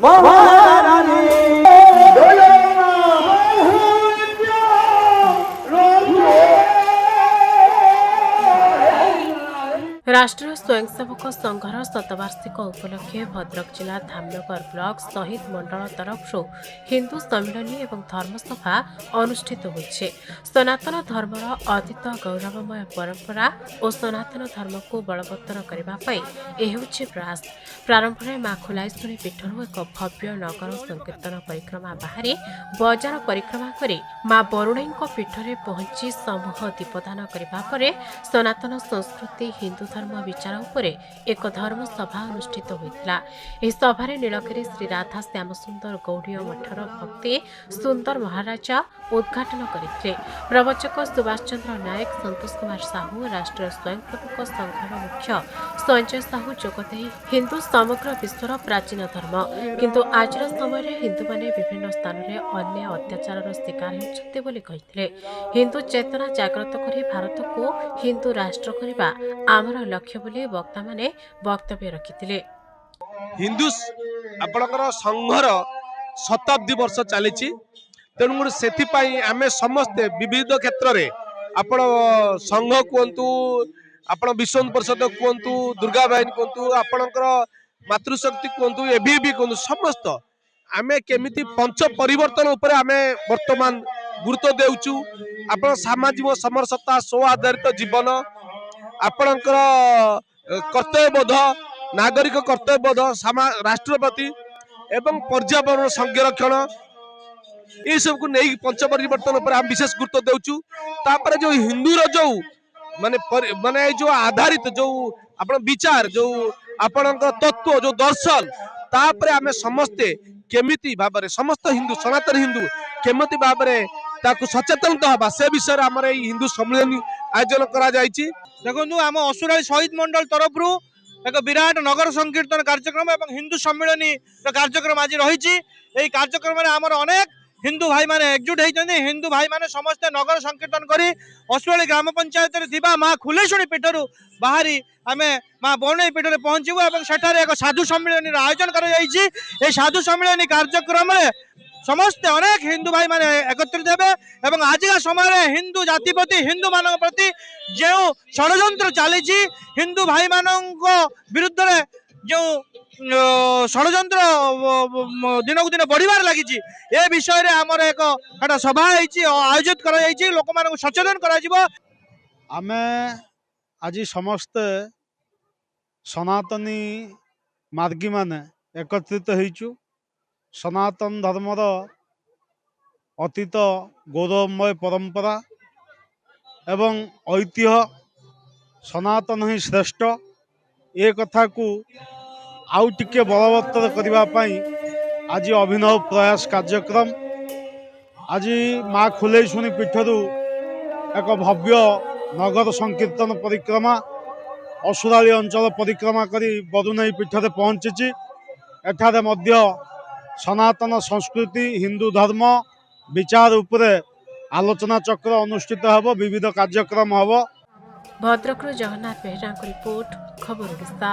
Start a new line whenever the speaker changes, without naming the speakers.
महारानी
राष्ट्रीय स्वयंसेवक संघर शतवार्षिक उपलक्षे भद्रक जिला धामनगर ब्लॉक शहीद मंडल तरफ हिंदू सम्मिलनी एवं धर्मसभा अनुष्ठित होइछे। सनातन धर्मर अतीत गौरवमय परंपरा और सनातन धर्म को बलवत्तर करने प्रयास। प्रारंभ में मां खुलाईश्वरी पीठर एक भव्य नगर संकीर्तन परिक्रमा बाहरी बजार परिक्रमा करी मां बरुणेई पीठरे पहुंची समूह दीपदान करने सनातन संस्कृति हिंदू धर्म विचार उपरे एक धर्म सभा अनुष्ठित होइतिला। एही सभारे नीलगिरी श्री राधा श्याम सुंदर गौड़ीय मठर भक्ति सुंदर महाराजा उद्घाटन करथिले। प्रवचक सुभाष चंद्र नायक, संतोष कुमार साहू, राष्ट्रीय स्वयंसेवक संघर मुख्य संजय साहू जोगदे हिंदू समग्र विश्वर प्राचीन धर्म किंतु आजर समय हिंदू माने विभिन्न स्थान में अन्य अत्याचार शिकार होते बोली कहिथिले। हिंदू चेतना जागृत करी भारत को हिंदू राष्ट्र करबा आमर लक्ष्य बोली वक्ता माने वक्तव्य रखिथिले।
हिंदू आपणकर संघर शताब्दी वर्ष चली तेणु से आम समस्ते विविध क्षेत्र में आपण संघ कहतु आपण विश्व परिषद कहतु दुर्गा बाहिनी कहतु आपणकर मातृशक्ति कहतु एबीएबी कहतु समस्त आम केमिति पंच परिवर्तन उपर आम वर्तमान गुरुत्व देउचु। आपण सामाजिक समरसता स्व आधारित जीवन आपणकर कर्तव्यबोध नागरिक कर्तव्यबोध राष्ट्रपति एवं पर्यावरण संरक्षण ये सब को नहीं पंच परिवर्तन पर हम विशेष गुरुत्व देउचु। तापर जो हिंदूर जो माने जो आधारित जो आपण विचार जो आपणकर तत्व जो दर्शन तापर आम समस्ते केमिति भाबरे समस्त हिंदू सनातन हिंदू केमिति भाबरे ताकू सचेतन हवा से विषय आम हिंदू सम्मेलन आयोजन करा जायछि।
देखो आम असुराली शहीद मंडल तरफ एक विराट नगर संकीर्तन कार्यक्रम और हिंदू सम्मेलनी कार्यक्रम आज रही कार्यक्रम में आमर अनेक हिंदू भाई माने एकजुट होती हिंदू भाई माने समस्ते नगर संकीर्तन करी असुराली ग्राम पंचायत मां खुलेश्वरी पीठर बाहरी आम मां बरुणेई पीठर पहुंचू और सेठारे एक साधु सम्मेलन आयोजन कर साधु सम्मेलन कार्यक्रम समस्ते अनेक हिंदू भाई माने एकत्रित हेबे आजिका समय हिंदू जाति प्रति हिंदू मान प्रति जो षड्यंत्र चली हिंदू भाई मान विरुद्ध में जो षड्यंत्र दिन को दिन बढ़िबार लगी ए विषय रे आमर एक सभा आयोजित कर लोक मान सचेतन करा
आमे आज समस्त सनातनी मार्गी माने एकत्रित होइचु। सनातन धर्मर अतीत गौरवमय परंपरा एवं ऐतिह्य सनातन ही श्रेष्ठ ए कथा को आउ टिके बलवत्तर करने आज अभिनव प्रयास कार्यक्रम आज माँ खुलेश्वरी पीठर एक भव्य नगर संकीर्तन परिक्रमा असुराली अंचल परिक्रमा करी बरुणेई पीठर पहुंची। एठारे मध्य सनातन संस्कृति हिंदू धर्म विचार उपरे आलोचना चक्र अनुष्ठित हब विविध कार्यक्रम हब।
भद्रक जगन्नाथ बेहरा रिपोर्ट खबर ओडिशा।